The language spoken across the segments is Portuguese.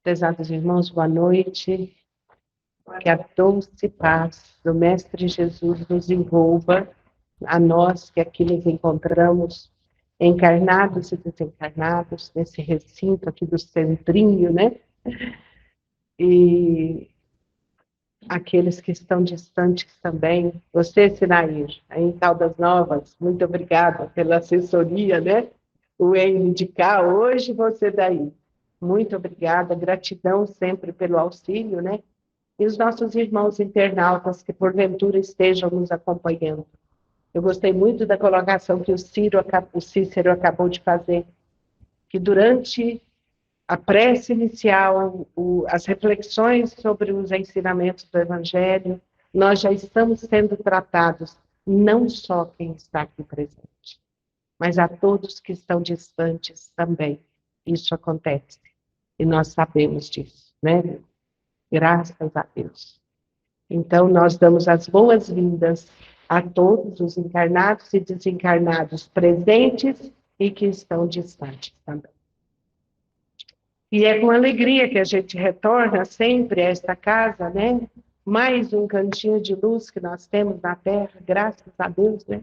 Prezados irmãos, boa noite. Que a doce paz do Mestre Jesus nos envolva, a nós que aqui nos encontramos, encarnados e desencarnados, nesse recinto aqui do centrinho, né? E aqueles que estão distantes também. Você, Sinair, aí em Caldas Novas, muito obrigada pela assessoria, né? O indicar hoje, você daí. Muito obrigada, gratidão sempre pelo auxílio, né? E os nossos irmãos internautas que porventura estejam nos acompanhando. Eu gostei muito da colocação que o Cícero acabou de fazer, que durante a prece inicial, as reflexões sobre os ensinamentos do Evangelho, nós já estamos sendo tratados, não só quem está aqui presente, mas a todos que estão distantes também. Isso acontece. E nós sabemos disso, né? Graças a Deus. Então, nós damos as boas-vindas a todos os encarnados e desencarnados presentes e que estão distantes também. E é com alegria que a gente retorna sempre a esta casa, né? Mais um cantinho de luz que nós temos na Terra, graças a Deus, né?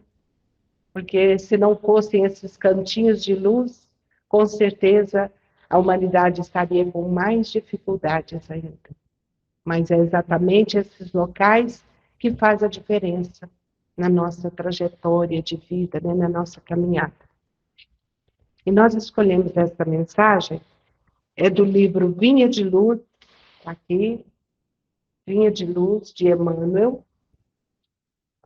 Porque se não fossem esses cantinhos de luz, com certeza a humanidade estaria com mais dificuldades ainda. Mas é exatamente esses locais que faz a diferença na nossa trajetória de vida, né, na nossa caminhada. E nós escolhemos esta mensagem, é do livro Vinha de Luz, aqui, Vinha de Luz, de Emmanuel,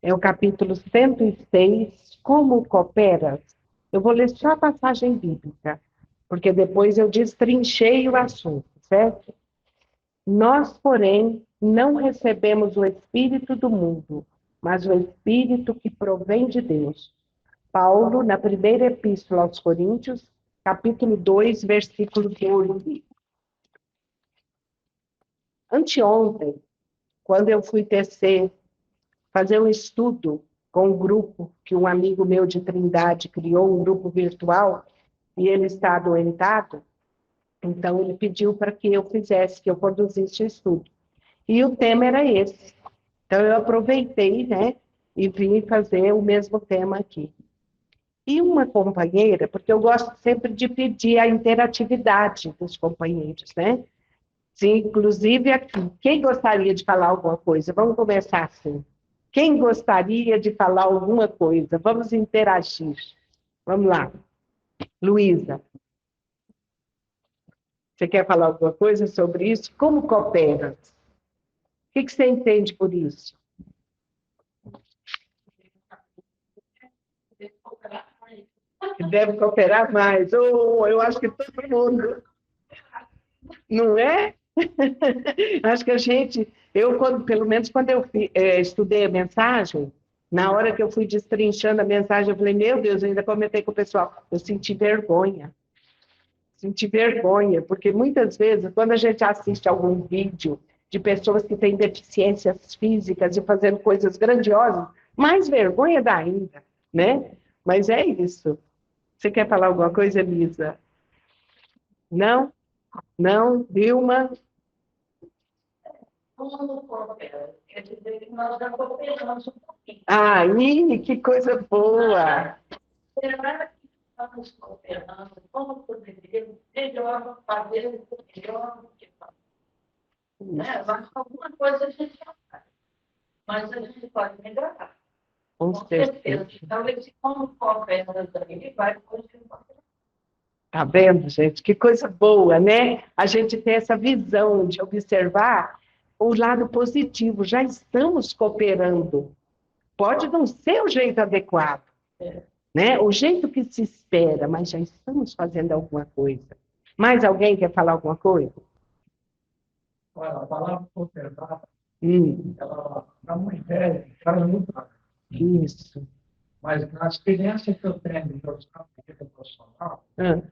é o capítulo 106, Como Cooperas? Eu vou ler só a passagem bíblica, porque depois eu destrinchei o assunto, certo? Nós, porém, não recebemos o Espírito do mundo, mas o Espírito que provém de Deus. Paulo, na primeira epístola aos Coríntios, capítulo 2, versículo 12. Anteontem, quando eu fui fazer um estudo com um grupo que um amigo meu de Trindade criou, um grupo virtual, e ele está adoentado, então ele pediu para que eu fizesse, que eu conduzisse o estudo. E o tema era esse. Então, eu aproveitei, né, e vim fazer o mesmo tema aqui. E uma companheira, porque eu gosto sempre de pedir a interatividade dos companheiros, né? Sim, inclusive aqui, quem gostaria de falar alguma coisa? Vamos começar assim. Quem gostaria de falar alguma coisa? Vamos interagir. Vamos lá. Luísa, você quer falar alguma coisa sobre isso? Como coopera? O que você entende por isso? Que deve cooperar mais. Oh, eu acho que todo mundo. Não é? Acho que a gente, pelo menos quando eu estudei a mensagem, na hora que eu fui destrinchando a mensagem, eu falei, meu Deus, eu ainda comentei com o pessoal, eu senti vergonha. Senti vergonha, porque muitas vezes, quando a gente assiste algum vídeo de pessoas que têm deficiências físicas e fazendo coisas grandiosas, mais vergonha dá ainda, né? Mas é isso. Você quer falar alguma coisa, Elisa? Não? Não? Vilma? Como coopera? Quer dizer que nós já cooperamos um pouquinho. Ah, que coisa boa! Será que estamos cooperando? Como poderíamos melhor fazer o melhor do que fazemos? Né? Mas alguma coisa a gente já faz. Mas a gente pode melhorar. Com certeza. Talvez se como coopera ele vai continuar. Tá vendo, gente? Que coisa boa, né? A gente tem essa visão de observar o lado positivo. Já estamos cooperando. Pode não ser o jeito adequado, né? O jeito que se espera, mas já estamos fazendo alguma coisa. Mais alguém quer falar alguma coisa? Olha, a palavra cooperar, Ela dá uma ideia, faz muito bem. Isso. Mas na experiência que eu tenho de profissional, Ah.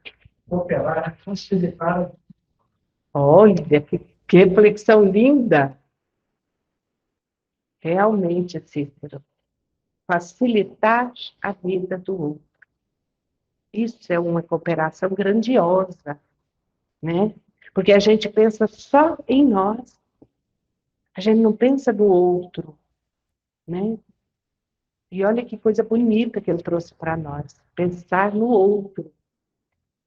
cooperar é facilitar. Olha, que reflexão linda. Realmente, Cícero. Facilitar a vida do outro. Isso é uma cooperação grandiosa, né? Porque a gente pensa só em nós, a gente não pensa no outro, né? E olha que coisa bonita que ele trouxe para nós, pensar no outro,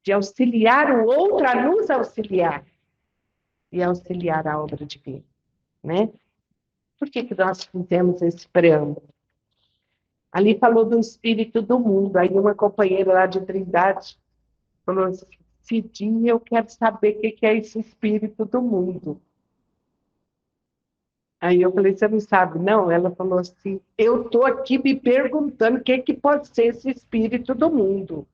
de auxiliar o outro a nos auxiliar e auxiliar a obra divina, né? Por que nós fizemos esse preâmbulo? Ali falou do espírito do mundo, aí uma companheira lá de Trindade falou assim, Cidinha, eu quero saber o que é esse espírito do mundo. Aí eu falei, você não sabe, não? Ela falou assim, eu estou aqui me perguntando o que pode ser esse espírito do mundo.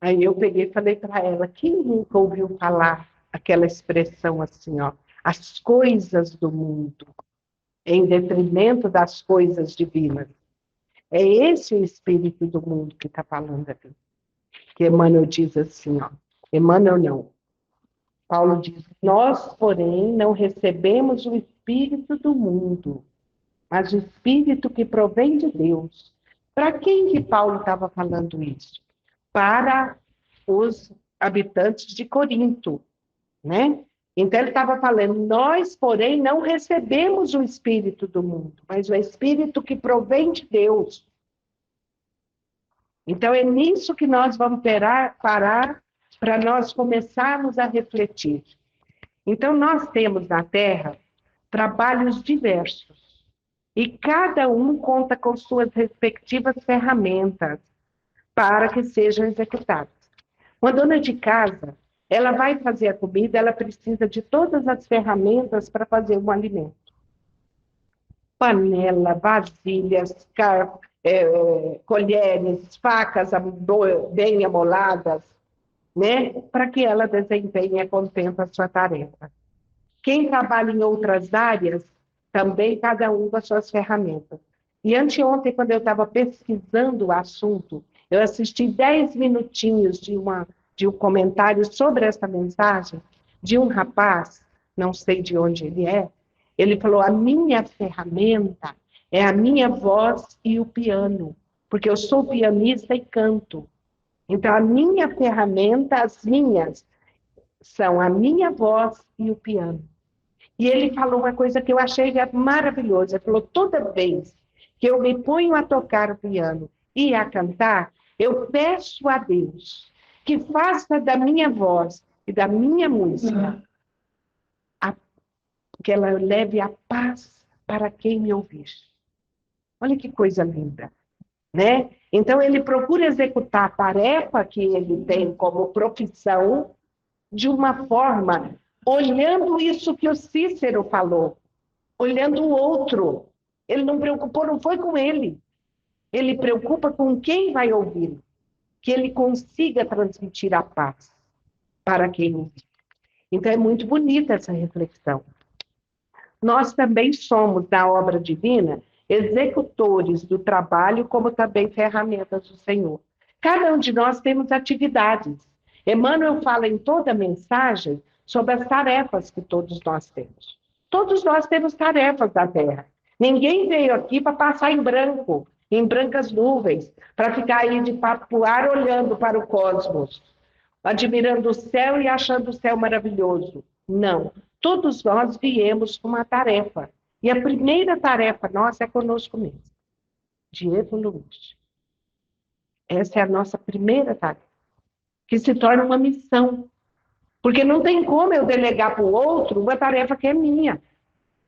Aí eu peguei e falei para ela, quem nunca ouviu falar aquela expressão assim, ó, as coisas do mundo, em detrimento das coisas divinas? É esse o espírito do mundo que está falando aqui. Que Emmanuel diz assim, ó, Emmanuel não, Paulo diz, nós, porém, não recebemos o espírito do mundo, mas o espírito que provém de Deus. Para quem que Paulo estava falando isso? Para os habitantes de Corinto, né? Então ele estava falando, nós, porém, não recebemos o espírito do mundo, mas o espírito que provém de Deus. Então é nisso que nós vamos parar para nós começarmos a refletir. Então nós temos na Terra trabalhos diversos e cada um conta com suas respectivas ferramentas para que sejam executadas. Uma dona de casa, ela vai fazer a comida, ela precisa de todas as ferramentas para fazer um alimento. Panela, vasilhas, colheres, facas bem amoladas, né? Para que ela desempenhe a contento a sua tarefa. Quem trabalha em outras áreas, também cada um com as suas ferramentas. E anteontem, quando eu estava pesquisando o assunto, eu assisti 10 minutinhos de um comentário sobre essa mensagem de um rapaz, não sei de onde ele é, ele falou, a minha ferramenta é a minha voz e o piano, porque eu sou pianista e canto. Então, a minha ferramenta, as minhas, são a minha voz e o piano. E ele falou uma coisa que eu achei maravilhosa. Ele falou, toda vez que eu me ponho a tocar o piano e a cantar, eu peço a Deus que faça da minha voz e da minha música, que ela leve a paz para quem me ouvir. Olha que coisa linda, né? Então, ele procura executar a tarefa que ele tem como profissão de uma forma, olhando isso que o Cícero falou, olhando o outro. Ele não preocupou, não foi com ele. Ele preocupa com quem vai ouvir, que ele consiga transmitir a paz para quem ouvir. Então, é muito bonita essa reflexão. Nós também somos, na obra divina, executores do trabalho, como também ferramentas do Senhor. Cada um de nós temos atividades. Emmanuel fala em toda a mensagem sobre as tarefas que todos nós temos. Todos nós temos tarefas na Terra. Ninguém veio aqui para passar em branco, em brancas nuvens, para ficar aí de papo pro ar olhando para o cosmos, admirando o céu e achando o céu maravilhoso. Não. Todos nós viemos com uma tarefa. E a primeira tarefa nossa é conosco mesmo, de evoluir. Essa é a nossa primeira tarefa, que se torna uma missão. Porque não tem como eu delegar para o outro uma tarefa que é minha.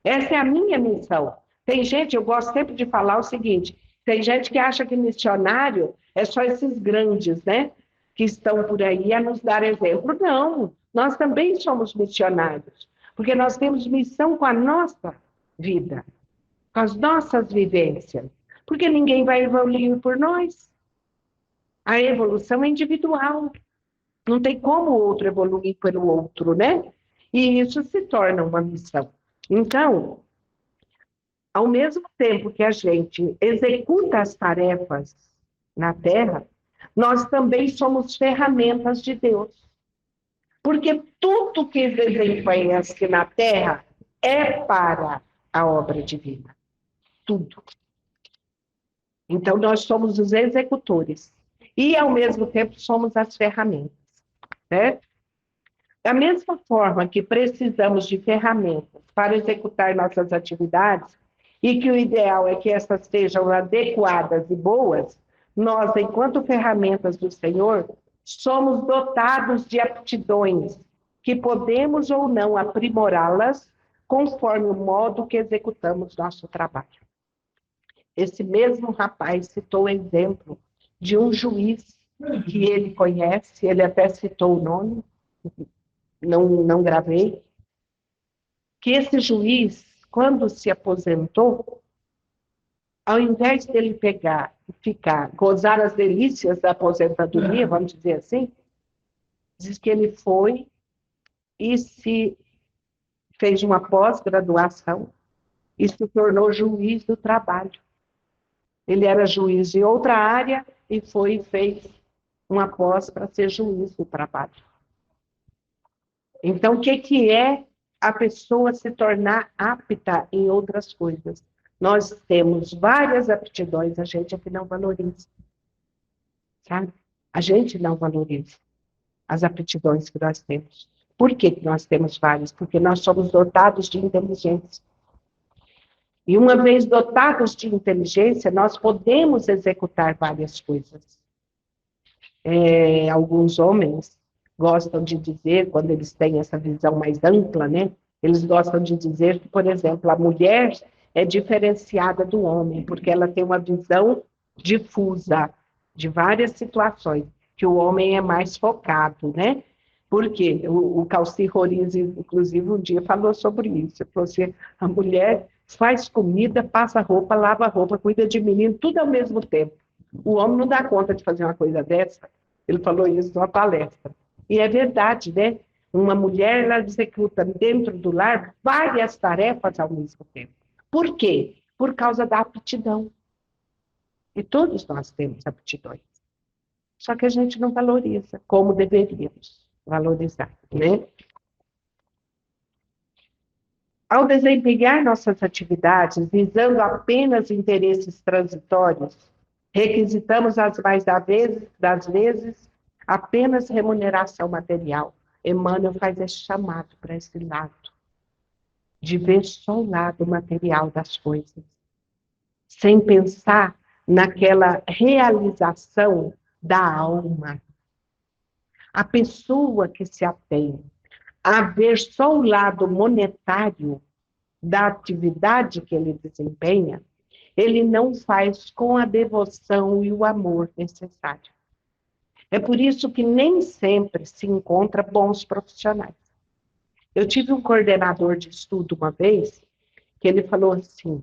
Essa é a minha missão. Tem gente, eu gosto sempre de falar o seguinte, tem gente que acha que missionário é só esses grandes, né? Que estão por aí a nos dar exemplo. Não, nós também somos missionários, porque nós temos missão com a nossa vida, com as nossas vivências, porque ninguém vai evoluir por nós. A evolução é individual, não tem como o outro evoluir pelo outro, né? E isso se torna uma missão. Então, ao mesmo tempo que a gente executa as tarefas na Terra, nós também somos ferramentas de Deus. Porque tudo que desempenha-se na Terra é para a obra divina. Tudo. Então, nós somos os executores. E, ao mesmo tempo, somos as ferramentas. Certo? Da mesma forma que precisamos de ferramentas para executar nossas atividades, e que o ideal é que essas sejam adequadas e boas, nós, enquanto ferramentas do Senhor, somos dotados de aptidões que podemos ou não aprimorá-las conforme o modo que executamos nosso trabalho. Esse mesmo rapaz citou o exemplo de um juiz que ele conhece, ele até citou o nome, não gravei, que esse juiz, quando se aposentou, ao invés dele pegar e ficar, gozar as delícias da aposentadoria, vamos dizer assim, diz que ele foi e se fez uma pós-graduação e se tornou juiz do trabalho. Ele era juiz de outra área e foi e fez uma pós para ser juiz do trabalho. Então, o que é a pessoa se tornar apta em outras coisas? Nós temos várias aptidões, a gente é que não valoriza. Sabe? A gente não valoriza as aptidões que nós temos. Por que nós temos várias? Porque nós somos dotados de inteligência. E uma vez dotados de inteligência, nós podemos executar várias coisas. Alguns homens gostam de dizer, quando eles têm essa visão mais ampla, né? Eles gostam de dizer que, por exemplo, a mulher é diferenciada do homem, porque ela tem uma visão difusa de várias situações, que o homem é mais focado, né? Porque o Calci Roriz, inclusive, um dia falou sobre isso. Ele falou assim, a mulher faz comida, passa roupa, lava roupa, cuida de menino, tudo ao mesmo tempo. O homem não dá conta de fazer uma coisa dessa. Ele falou isso numa palestra. E é verdade, né? Uma mulher, ela executa dentro do lar várias tarefas ao mesmo tempo. Por quê? Por causa da aptidão. E todos nós temos aptidões. Só que a gente não valoriza como deveríamos valorizar, né? Ao desempenhar nossas atividades visando apenas interesses transitórios, requisitamos as mais das vezes apenas remuneração material. Emmanuel faz esse chamado para esse lado, de ver só o lado material das coisas, sem pensar naquela realização da alma. A pessoa que se atém a ver só o lado monetário da atividade que ele desempenha, ele não faz com a devoção e o amor necessário. É por isso que nem sempre se encontra bons profissionais. Eu tive um coordenador de estudo uma vez, que ele falou assim,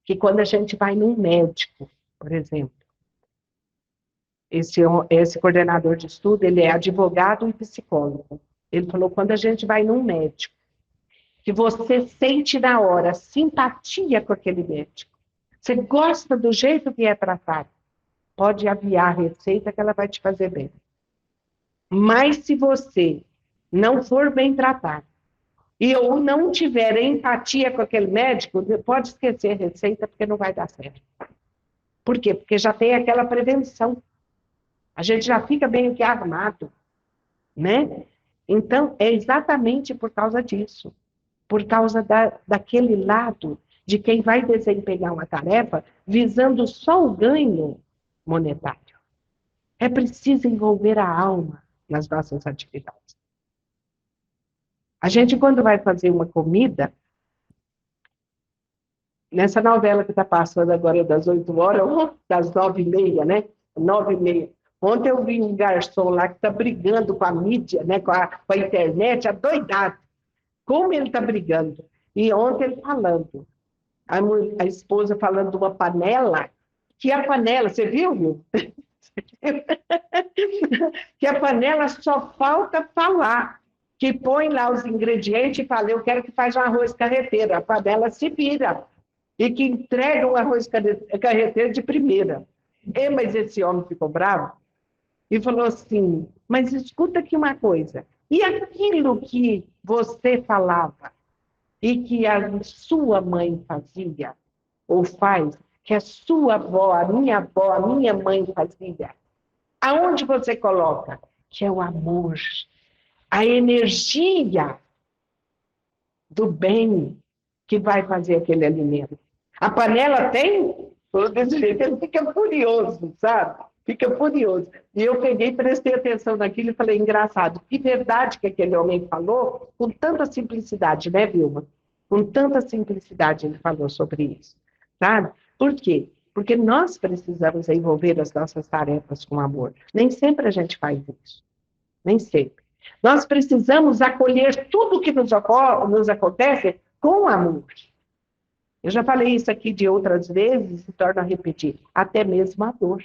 que quando a gente vai num médico, por exemplo, esse coordenador de estudo, ele é advogado e psicólogo. Ele falou, quando a gente vai num médico, que você sente na hora simpatia com aquele médico, você gosta do jeito que é tratado, pode aviar a receita que ela vai te fazer bem. Mas se você não for bem tratado, e ou não tiver empatia com aquele médico, pode esquecer a receita, porque não vai dar certo. Por quê? Porque já tem aquela prevenção. A gente já fica bem aqui armado, né? Então, é exatamente por causa disso. Por causa daquele lado de quem vai desempenhar uma tarefa visando só o ganho monetário. É preciso envolver a alma nas nossas atividades. A gente, quando vai fazer uma comida, nessa novela que está passando agora das 8 horas, das 9h30, né? 9h30. Ontem eu vi um garçom lá que está brigando com a mídia, né? com a internet, adoidado. Como ele está brigando? E ontem ele falando, a esposa falando de uma panela, que a panela, você viu? Que a panela só falta falar, que põe lá os ingredientes e fala, eu quero que faz um arroz carreteiro, a panela se vira, e que entrega um arroz carreteiro de primeira. Mas esse homem ficou bravo e falou assim, mas escuta aqui uma coisa, e aquilo que você falava e que a sua mãe fazia, ou faz, que a sua avó, a minha mãe fazia, aonde você coloca? Que é o amor. a energia do bem que vai fazer aquele alimento. A panela tem, desse jeito, ele fica furioso, sabe? Fica furioso. E eu peguei, prestei atenção naquilo e falei, engraçado, que verdade que aquele homem falou, com tanta simplicidade, né, Vilma? Com tanta simplicidade ele falou sobre isso, sabe? Por quê? Porque nós precisamos envolver as nossas tarefas com amor. Nem sempre a gente faz isso. Nem sempre. Nós precisamos acolher tudo que nos acontece com amor. Eu já falei isso aqui de outras vezes e torno a repetir. Até mesmo a dor.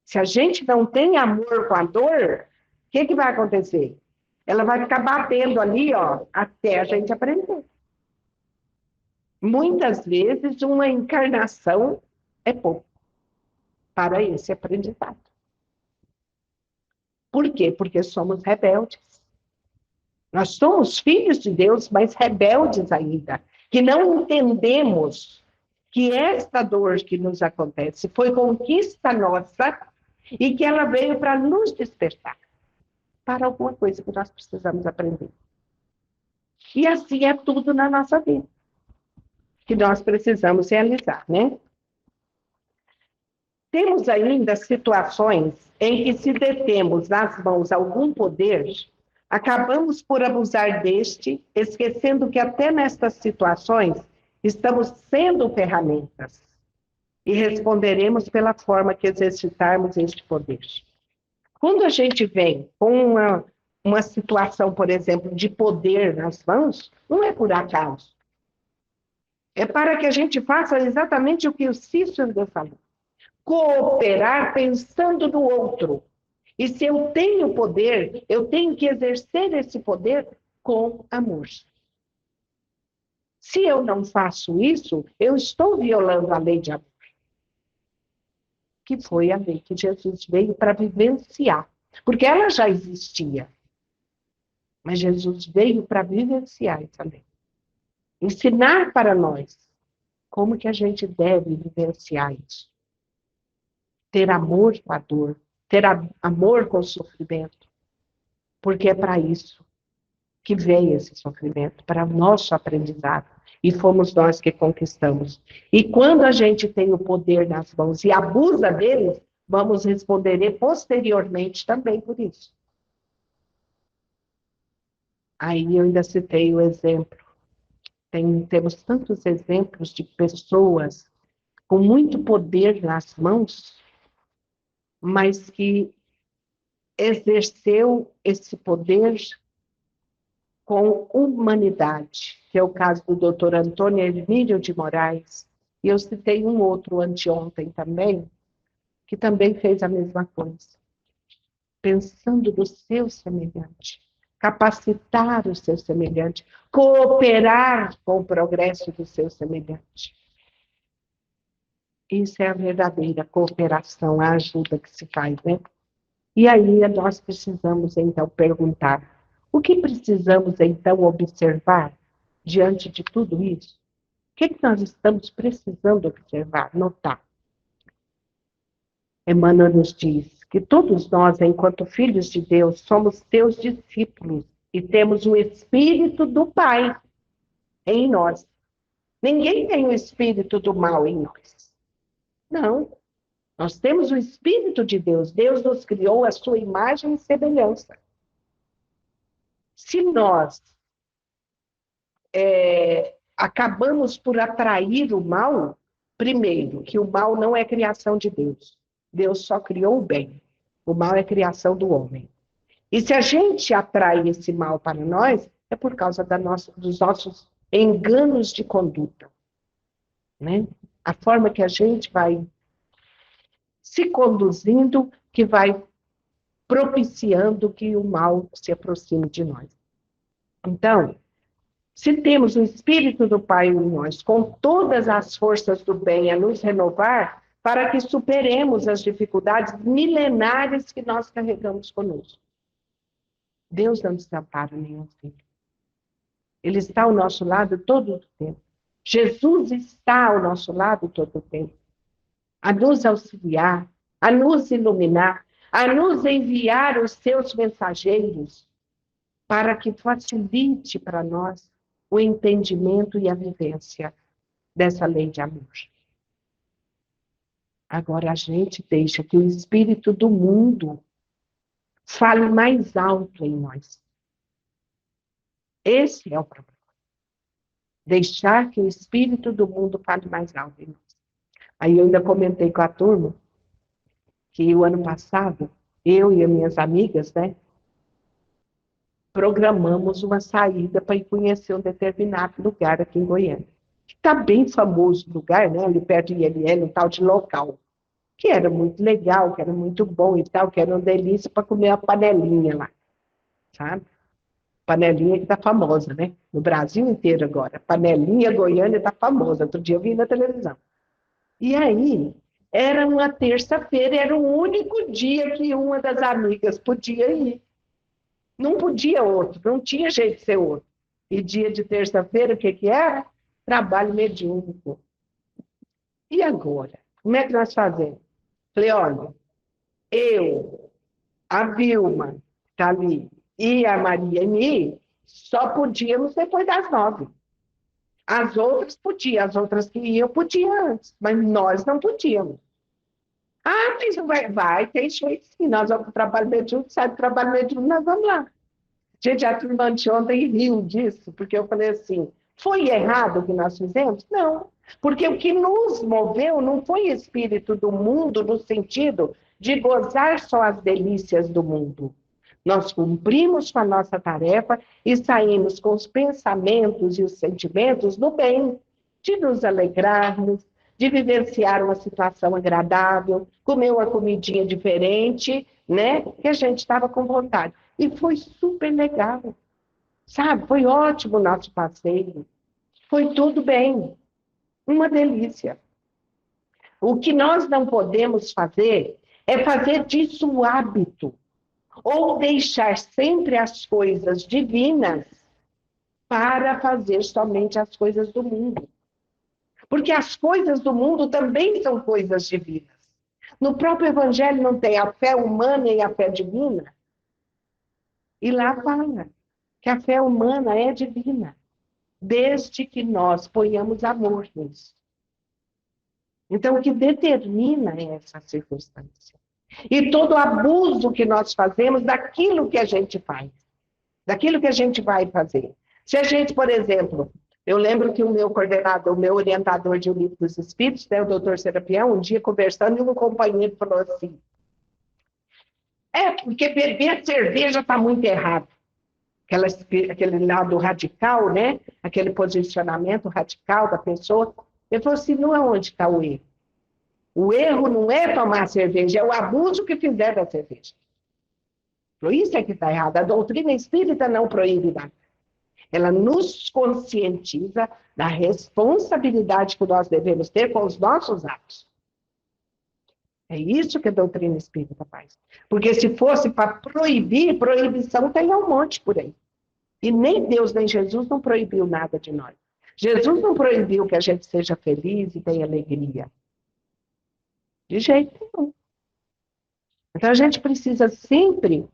Se a gente não tem amor com a dor, o que vai acontecer? Ela vai ficar batendo ali, ó, até a gente aprender. Muitas vezes, uma encarnação é pouco para esse aprendizado. Por quê? Porque somos rebeldes. Nós somos filhos de Deus, mas rebeldes ainda, que não entendemos que esta dor que nos acontece foi conquista nossa e que ela veio para nos despertar para alguma coisa que nós precisamos aprender. E assim é tudo na nossa vida, que nós precisamos realizar, né? Temos ainda situações em que, se detemos nas mãos algum poder, acabamos por abusar deste, esquecendo que até nestas situações estamos sendo ferramentas e responderemos pela forma que exercitarmos este poder. Quando a gente vem com uma situação, por exemplo, de poder nas mãos, não é por acaso. É para que a gente faça exatamente o que o Cícero falou. Cooperar pensando no outro. E se eu tenho poder, eu tenho que exercer esse poder com amor. Se eu não faço isso, eu estou violando a lei de amor. Que foi a lei que Jesus veio para vivenciar. Porque ela já existia. Mas Jesus veio para vivenciar essa lei. Ensinar para nós como que a gente deve vivenciar isso. Ter amor com a dor. Ter amor com o sofrimento. Porque é para isso que veio esse sofrimento, para o nosso aprendizado. E fomos nós que conquistamos. E quando a gente tem o poder nas mãos e abusa dele, vamos responder posteriormente também por isso. Aí eu ainda citei o exemplo. Temos tantos exemplos de pessoas com muito poder nas mãos, mas que exerceu esse poder com humanidade, que é o caso do doutor Antônio Hermílio de Moraes, e eu citei um outro anteontem também, que também fez a mesma coisa, pensando no seu semelhante, capacitar o seu semelhante, cooperar com o progresso do seu semelhante. Isso é a verdadeira cooperação, a ajuda que se faz, né? E aí nós precisamos, então, perguntar, o que precisamos, então, observar diante de tudo isso? O que nós estamos precisando observar, notar? Emmanuel nos diz que todos nós, enquanto filhos de Deus, somos seus discípulos e temos o Espírito do Pai em nós. Ninguém tem o Espírito do mal em nós. Não. Nós temos o Espírito de Deus. Deus nos criou a sua imagem e semelhança. Se nós acabamos por atrair o mal, primeiro, que o mal não é criação de Deus. Deus só criou o bem. O mal é criação do homem. E se a gente atrai esse mal para nós, é por causa dos nossos enganos de conduta. Né? A forma que a gente vai se conduzindo, que vai propiciando que o mal se aproxime de nós. Então, se temos o Espírito do Pai em nós, com todas as forças do bem a nos renovar, para que superemos as dificuldades milenares que nós carregamos conosco. Deus não desampara nenhum filho. Ele está ao nosso lado todo o tempo. Jesus está ao nosso lado todo o tempo. A nos auxiliar, a nos iluminar, a nos enviar os seus mensageiros, para que facilite para nós o entendimento e a vivência dessa lei de amor. Agora a gente deixa que o espírito do mundo fale mais alto em nós. Esse é o problema. Deixar que o espírito do mundo fale mais alto em nós. Aí eu ainda comentei com a turma que o ano passado, eu e as minhas amigas, né, programamos uma saída para ir conhecer um determinado lugar aqui em Goiânia. Está bem famoso o lugar, né, ali perto de ILL, um tal de local, que era muito legal, que era muito bom e tal, que era uma delícia para comer uma panelinha lá, sabe? Panelinha que está famosa, né? No Brasil inteiro agora. Panelinha Goiânia está famosa. Outro dia eu vi na televisão. E aí, era uma terça-feira, era o único dia que uma das amigas podia ir. Não podia outro, não tinha jeito de ser outro. E dia de terça-feira, o que que era? Trabalho mediúnico. E agora? Como é que nós fazemos? Falei, olha, eu, a Vilma, está ali, e a Maria Eni, só podíamos depois das 9. As outras podiam, as outras que iam, podiam antes, mas nós não podíamos. Ah, mas vai, tem jeito sim, nós vamos para o trabalho mediúnico, sai do trabalho mediúnico, nós vamos lá. Gente, a turma de ontem riu disso, porque eu falei assim, foi errado o que nós fizemos? Não, porque o que nos moveu não foi espírito do mundo no sentido de gozar só as delícias do mundo. Nós cumprimos com a nossa tarefa e saímos com os pensamentos e os sentimentos do bem, de nos alegrarmos, de vivenciar uma situação agradável, comer uma comidinha diferente, né? Que a gente estava com vontade. E foi super legal, sabe? Foi ótimo o nosso passeio. Foi tudo bem. Uma delícia. O que nós não podemos fazer é fazer disso um hábito. Ou deixar sempre as coisas divinas para fazer somente as coisas do mundo. Porque as coisas do mundo também são coisas divinas. No próprio Evangelho não tem a fé humana e a fé divina? E lá fala que a fé humana é divina, desde que nós ponhamos amor nisso. Então, o que determina é essa circunstância. E todo abuso que nós fazemos daquilo que a gente faz, daquilo que a gente vai fazer. Se a gente, por exemplo, eu lembro que o meu coordenador, o meu orientador de O Livro dos Espíritos, né, o doutor Serapião, um dia conversando, e um companheiro falou assim, porque beber cerveja está muito errado. Aquele lado radical, né? Aquele posicionamento radical da pessoa. Ele falou assim, não é onde está o erro. O erro não é tomar cerveja, é o abuso que fizer da cerveja. Isso é que está errado. A doutrina espírita não proíbe nada. Ela nos conscientiza da responsabilidade que nós devemos ter com os nossos atos. É isso que a doutrina espírita faz. Porque se fosse para proibir, proibição tem um monte por aí. E nem Deus, nem Jesus não proibiu nada de nós. Jesus não proibiu que a gente seja feliz e tenha alegria. De jeito nenhum. Então a gente precisa sempre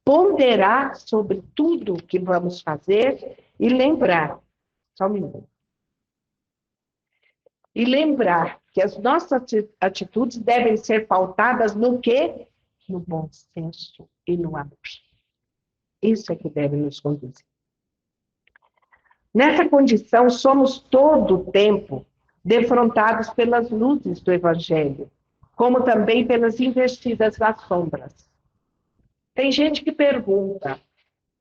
ponderar sobre tudo que vamos fazer e lembrar, só um minuto, e lembrar que as nossas atitudes devem ser pautadas no quê? No bom senso e no amor. Isso é que deve nos conduzir. Nessa condição, somos todo o tempo defrontados pelas luzes do Evangelho, como também pelas investidas das sombras. Tem gente que pergunta,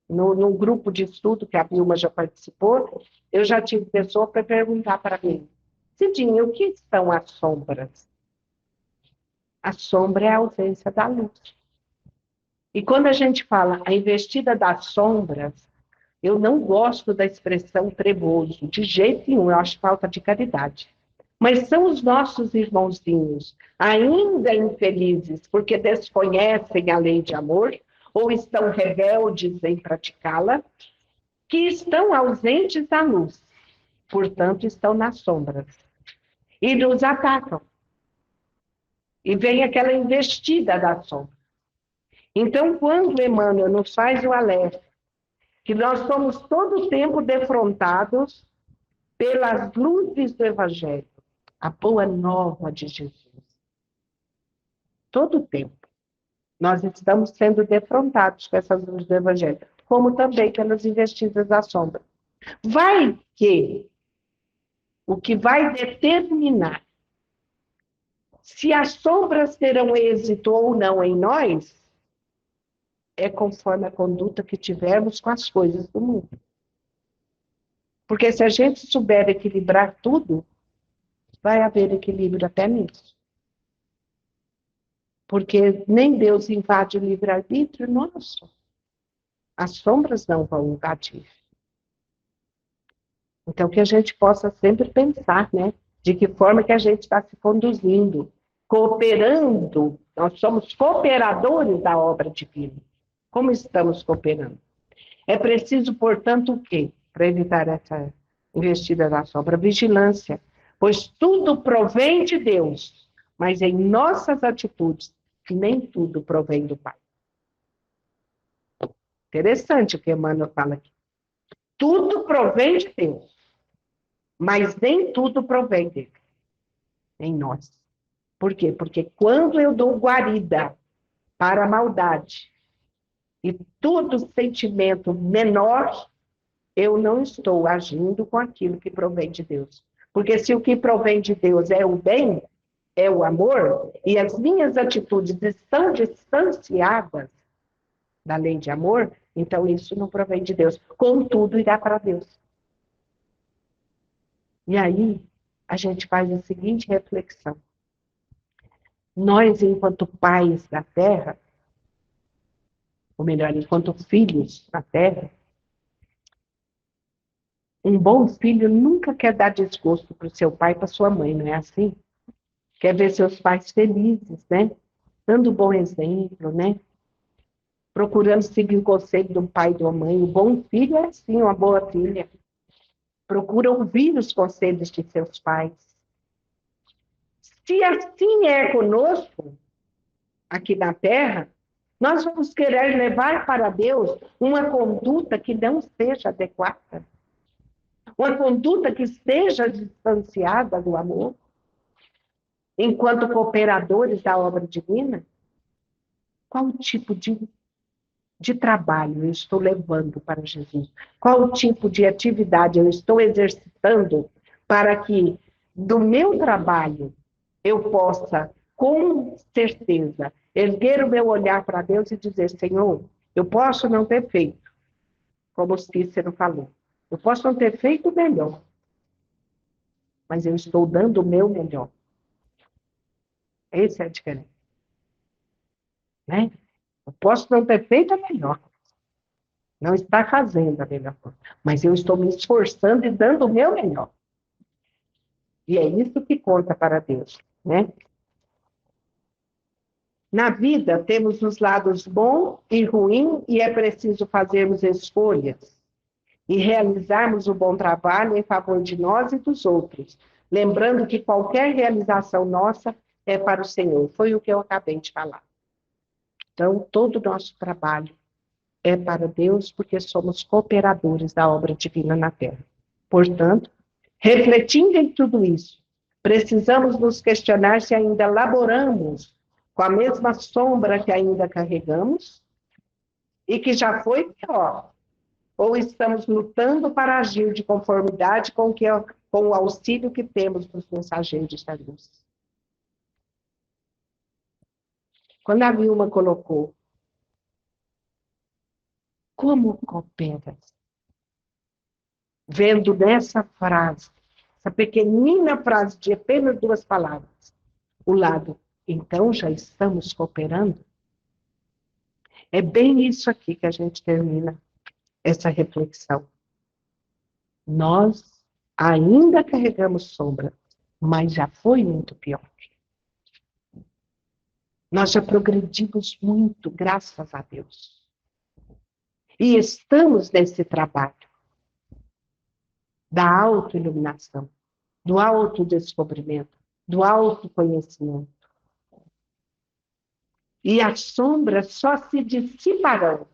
no grupo de estudo que a Vilma já participou, eu já tive pessoa para perguntar para mim, Cidinha, o que são as sombras? A sombra é a ausência da luz. E quando a gente fala a investida das sombras, eu não gosto da expressão trevoso, de jeito nenhum, eu acho falta de caridade. Mas são os nossos irmãozinhos, ainda infelizes, porque desconhecem a lei de amor, ou estão rebeldes em praticá-la, que estão ausentes da luz, portanto, estão nas sombras. E nos atacam. E vem aquela investida da sombra. Então, quando Emmanuel nos faz o alerta, que nós somos todo o tempo defrontados pelas luzes do Evangelho, a boa nova de Jesus. Todo o tempo. Nós estamos sendo defrontados com essas luzes do Evangelho, como também pelas investidas da sombra. Vai que o que vai determinar se as sombras terão êxito ou não em nós é conforme a conduta que tivermos com as coisas do mundo. Porque se a gente souber equilibrar tudo, vai haver equilíbrio até nisso. Porque nem Deus invade o livre-arbítrio nosso. As sombras não vão invadir. Então, que a gente possa sempre pensar, né? De que forma que a gente está se conduzindo, cooperando. Nós somos cooperadores da obra divina. Como estamos cooperando? É preciso, portanto, o quê? Para evitar essa investida da sombra? Vigilância. Pois tudo provém de Deus, mas em nossas atitudes, nem tudo provém do Pai. Interessante o que Emmanuel fala aqui. Tudo provém de Deus, mas nem tudo provém dele, em nós. Por quê? Porque quando eu dou guarida para a maldade e todo sentimento menor, eu não estou agindo com aquilo que provém de Deus. Porque se o que provém de Deus é o bem, é o amor, e as minhas atitudes estão distanciadas da lei de amor, então isso não provém de Deus. Contudo, irá para Deus. E aí, a gente faz a seguinte reflexão. Nós, enquanto pais da terra, ou melhor, enquanto filhos da terra, um bom filho nunca quer dar desgosto para o seu pai e para sua mãe, não é assim? Quer ver seus pais felizes, né? Dando bom exemplo, né? Procurando seguir o conselho do pai e da mãe. O bom filho é assim, uma boa filha. Procura ouvir os conselhos de seus pais. Se assim é conosco, aqui na Terra, nós vamos querer levar para Deus uma conduta que não seja adequada. Uma conduta que esteja distanciada do amor. Enquanto cooperadores da obra divina, qual tipo de trabalho eu estou levando para Jesus? Qual tipo de atividade eu estou exercitando para que do meu trabalho eu possa, com certeza, erguer o meu olhar para Deus e dizer, Senhor, eu posso não ter feito, como o Cícero falou, eu posso não ter feito o melhor, mas eu estou dando o meu melhor. Essa é a diferença. Né? Eu posso não ter feito a melhor, não está fazendo a melhor coisa, mas eu estou me esforçando e dando o meu melhor. E é isso que conta para Deus, né? Na vida, temos os lados bom e ruim, e é preciso fazermos escolhas e realizarmos o bom trabalho em favor de nós e dos outros, lembrando que qualquer realização nossa é para o Senhor. Foi o que eu acabei de falar. Então, todo o nosso trabalho é para Deus, porque somos cooperadores da obra divina na Terra. Portanto, refletindo em tudo isso, precisamos nos questionar se ainda laboramos com a mesma sombra que ainda carregamos e que já foi pior, ou estamos lutando para agir de conformidade com o auxílio que temos dos mensageiros da luz. Quando a Vilma colocou, como cooperas? Vendo nessa frase, essa pequenina frase de apenas 2 palavras, o lado, então já estamos cooperando? É bem isso aqui que a gente termina essa reflexão. Nós ainda carregamos sombra, mas já foi muito pior. Nós já progredimos muito, graças a Deus. E estamos nesse trabalho da autoiluminação, do autodescobrimento, do autoconhecimento. E as sombras só se dissiparão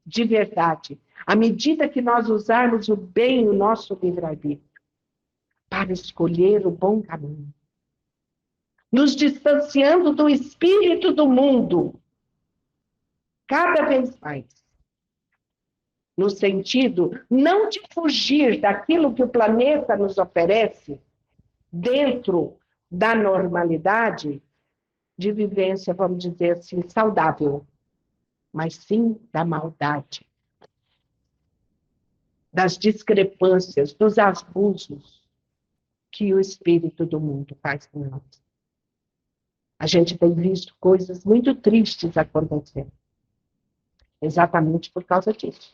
de verdade à medida que nós usarmos o bem no nosso livre-arbítrio, para escolher o bom caminho, nos distanciando do espírito do mundo, cada vez mais, no sentido não de fugir daquilo que o planeta nos oferece, dentro da normalidade de vivência, vamos dizer assim, saudável, mas sim da maldade, das discrepâncias, dos abusos que o espírito do mundo faz com nós. A gente tem visto coisas muito tristes acontecendo, exatamente por causa disso.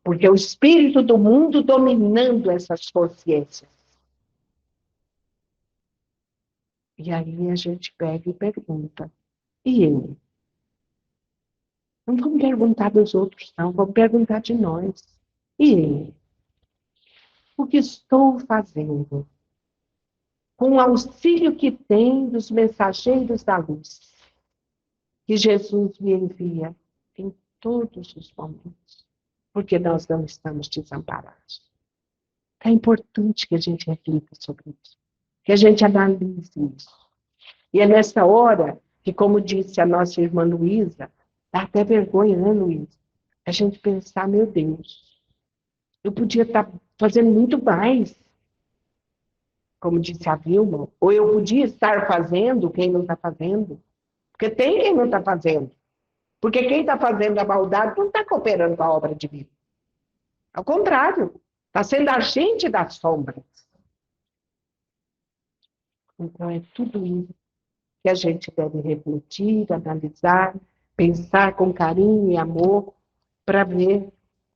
Porque o espírito do mundo dominando essas consciências. E aí a gente pega e pergunta, e ele? Não vamos perguntar dos outros, não, vamos perguntar de nós. E ele? O que estou fazendo? Com o auxílio que tem dos mensageiros da luz, que Jesus me envia em todos os momentos, porque nós não estamos desamparados. É importante que a gente reflita sobre isso, que a gente analise isso. E é nessa hora que, como disse a nossa irmã Luísa, dá até vergonha, né, Luísa? A gente pensar, meu Deus, eu podia estar fazendo muito mais, como disse a Vilma, ou eu podia estar fazendo quem não está fazendo, porque tem quem não está fazendo. Porque quem está fazendo a maldade não está cooperando com a obra divina. Ao contrário, está sendo agente das sombras. Então, é tudo isso que a gente deve refletir, analisar, pensar com carinho e amor, para ver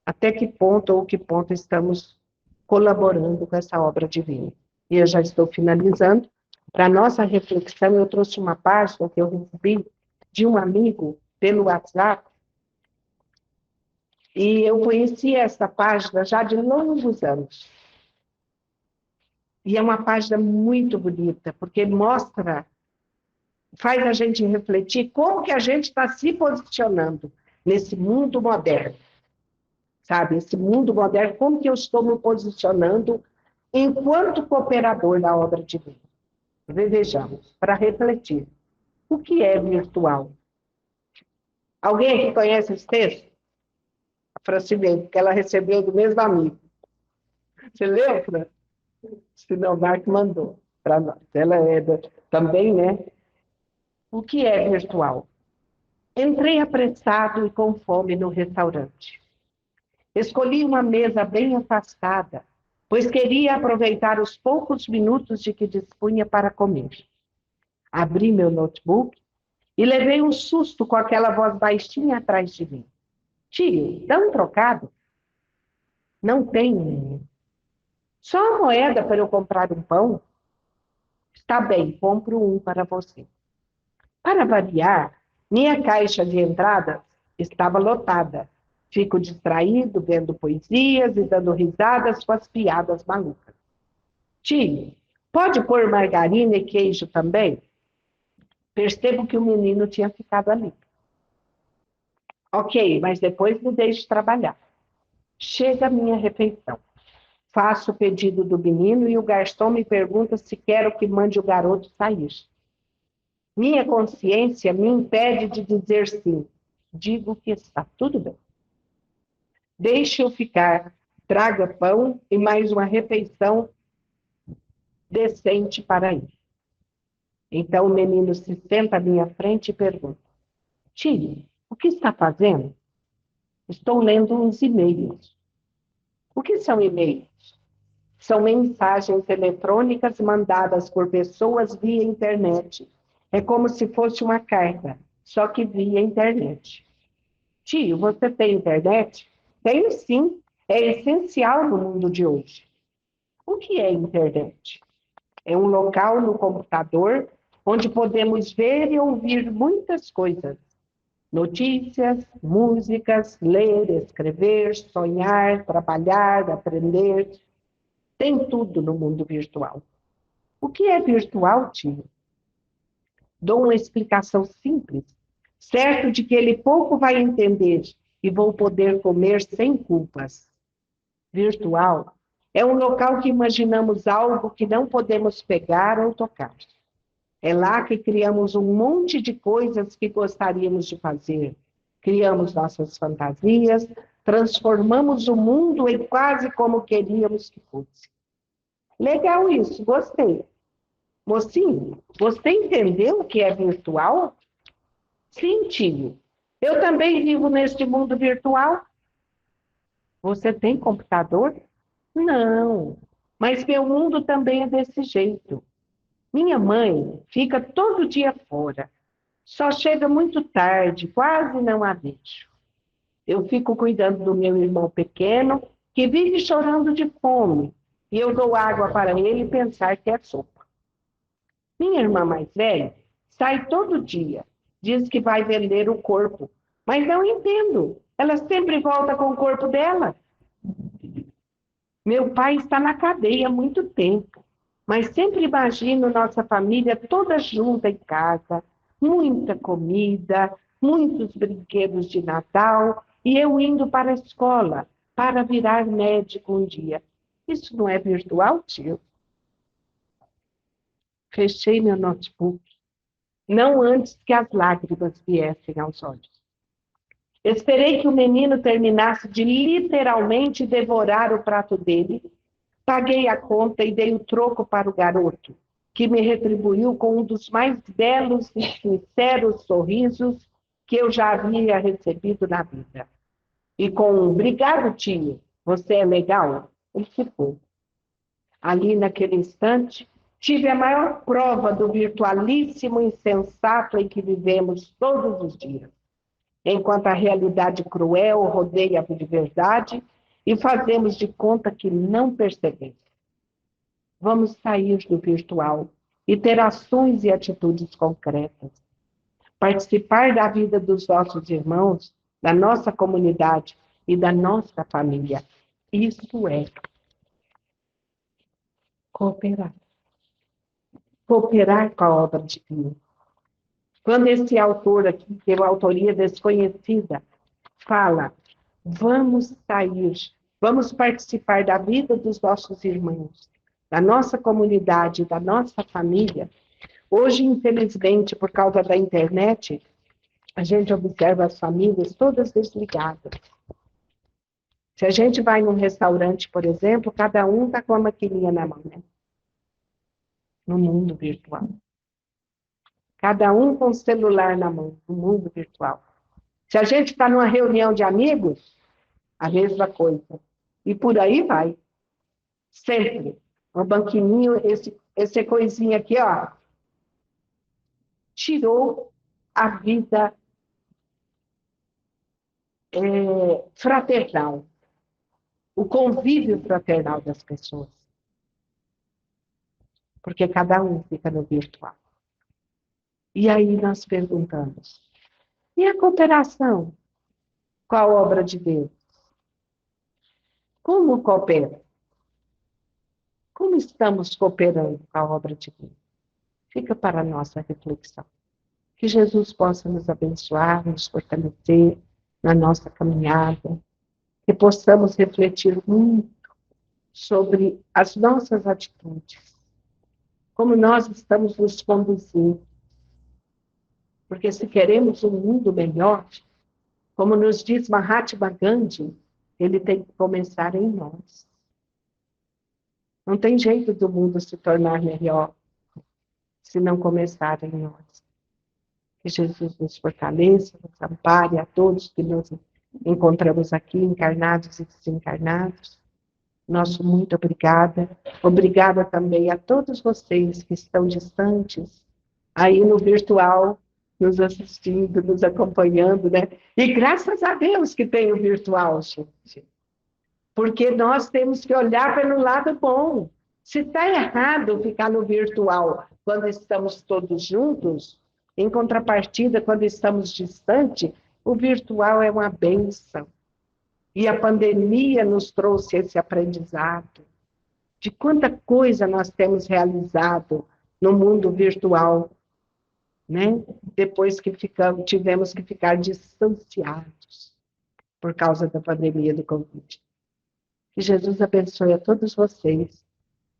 até que ponto ou que ponto estamos colaborando com essa obra divina. E eu já estou finalizando. Para a nossa reflexão, eu trouxe uma página que eu recebi de um amigo pelo WhatsApp, e eu conheci essa página já de longos anos. E é uma página muito bonita, porque mostra, faz a gente refletir como que a gente está se posicionando nesse mundo moderno. Sabe, esse mundo moderno, como que eu estou me posicionando enquanto cooperador da obra divina. Vejamos, para refletir. O que é virtual? Alguém aqui conhece esse texto? A Francilene, porque ela recebeu do mesmo amigo. Você leu, Fran? Senão o Marco mandou para nós. Ela é também, né? O que é virtual? Entrei apressado e com fome no restaurante. Escolhi uma mesa bem afastada, pois queria aproveitar os poucos minutos de que dispunha para comer. Abri meu notebook e levei um susto com aquela voz baixinha atrás de mim. Tio, dá um trocado? Não tem. Só uma moeda para eu comprar um pão? Está bem, compro um para você. Para variar, minha caixa de entrada estava lotada. Fico distraído, vendo poesias e dando risadas com as piadas malucas. Tio, pode pôr margarina e queijo também? Percebo que o menino tinha ficado ali. Ok, mas depois me deixe trabalhar. Chega a minha refeição. Faço o pedido do menino e o garçom me pergunta se quero que mande o garoto sair. Minha consciência me impede de dizer sim. Digo que está tudo bem. Deixe-o ficar, traga pão e mais uma refeição decente para ir. Então o menino se senta à minha frente e pergunta: Tio, o que está fazendo? Estou lendo uns e-mails. O que são e-mails? São mensagens eletrônicas mandadas por pessoas via internet. É como se fosse uma carta, só que via internet. Tio, você tem internet? Tenho sim. É essencial no mundo de hoje. O que é internet? É um local no computador onde podemos ver e ouvir muitas coisas. Notícias, músicas, ler, escrever, sonhar, trabalhar, aprender. Tem tudo no mundo virtual. O que é virtual, tio? Dou uma explicação simples, certo de que ele pouco vai entender e vou poder comer sem culpas. Virtual é um local que imaginamos algo que não podemos pegar ou tocar. É lá que criamos um monte de coisas que gostaríamos de fazer. Criamos nossas fantasias, transformamos o mundo em quase como queríamos que fosse. Legal isso, gostei. Mocinho, você entendeu o que é virtual? Sim, tio. Eu também vivo neste mundo virtual. Você tem computador? Não, mas meu mundo também é desse jeito. Minha mãe fica todo dia fora. Só chega muito tarde, quase não a vejo. Eu fico cuidando do meu irmão pequeno, que vive chorando de fome, e eu dou água para ele pensar que é sopa. Minha irmã mais velha sai todo dia, diz que vai vender o corpo, mas não entendo. Ela sempre volta com o corpo dela. Meu pai está na cadeia há muito tempo, mas sempre imagino nossa família toda junta em casa, muita comida, muitos brinquedos de Natal e eu indo para a escola para virar médico um dia. Isso não é virtual, tio? Fechei meu notebook, não antes que as lágrimas viessem aos olhos. Esperei que o menino terminasse de literalmente devorar o prato dele. Paguei a conta e dei o troco para o garoto, que me retribuiu com um dos mais belos e sinceros sorrisos que eu já havia recebido na vida. E com um obrigado, tio, você é legal, ele ficou. Ali, naquele instante, tive a maior prova do virtualíssimo insensato em que vivemos todos os dias, enquanto a realidade cruel rodeia de verdade e fazemos de conta que não percebemos. Vamos sair do virtual e ter ações e atitudes concretas. Participar da vida dos nossos irmãos, da nossa comunidade e da nossa família. Isso é cooperar. Cooperar com a obra divina. Quando esse autor aqui, que é uma autoria desconhecida, fala, vamos sair, vamos participar da vida dos nossos irmãos, da nossa comunidade, da nossa família. Hoje, infelizmente, por causa da internet, a gente observa as famílias todas desligadas. Se a gente vai num restaurante, por exemplo, cada um está com a maquininha na mão, né? No mundo virtual. Cada um com o celular na mão, no mundo virtual. Se a gente está numa reunião de amigos, a mesma coisa. E por aí vai. Sempre. O banquininho, esse coisinha aqui, ó, tirou a vida fraternal, o convívio fraternal das pessoas. Porque cada um fica no virtual. E aí nós perguntamos, e a cooperação com a obra de Deus? Como coopera? Como estamos cooperando com a obra de Deus? Fica para a nossa reflexão. Que Jesus possa nos abençoar, nos fortalecer na nossa caminhada, que possamos refletir muito sobre as nossas atitudes, como nós estamos nos conduzindo. Porque se queremos um mundo melhor, como nos diz Mahatma Gandhi, ele tem que começar em nós. Não tem jeito do mundo se tornar melhor se não começar em nós. Que Jesus nos fortaleça, nos ampare a todos que nos encontramos aqui, encarnados e desencarnados. Nosso muito obrigada. Obrigada também a todos vocês que estão distantes, aí no virtual, nos assistindo, nos acompanhando, né? E graças a Deus que tem o virtual, gente. Porque nós temos que olhar pelo lado bom. Se está errado ficar no virtual quando estamos todos juntos, em contrapartida, quando estamos distantes, o virtual é uma bênção. E a pandemia nos trouxe esse aprendizado de quanta coisa nós temos realizado no mundo virtual, né? Depois que tivemos que ficar distanciados. por causa da pandemia do Covid. Que Jesus abençoe a todos vocês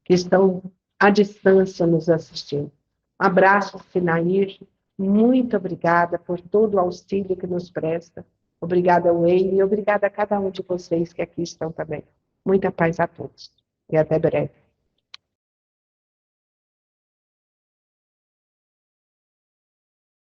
que estão à distância nos assistindo. Um abraço, Sinair. Muito obrigada por todo o auxílio que nos presta. Obrigada, Wayne, e obrigada a cada um de vocês que aqui estão também. Muita paz a todos. E até breve.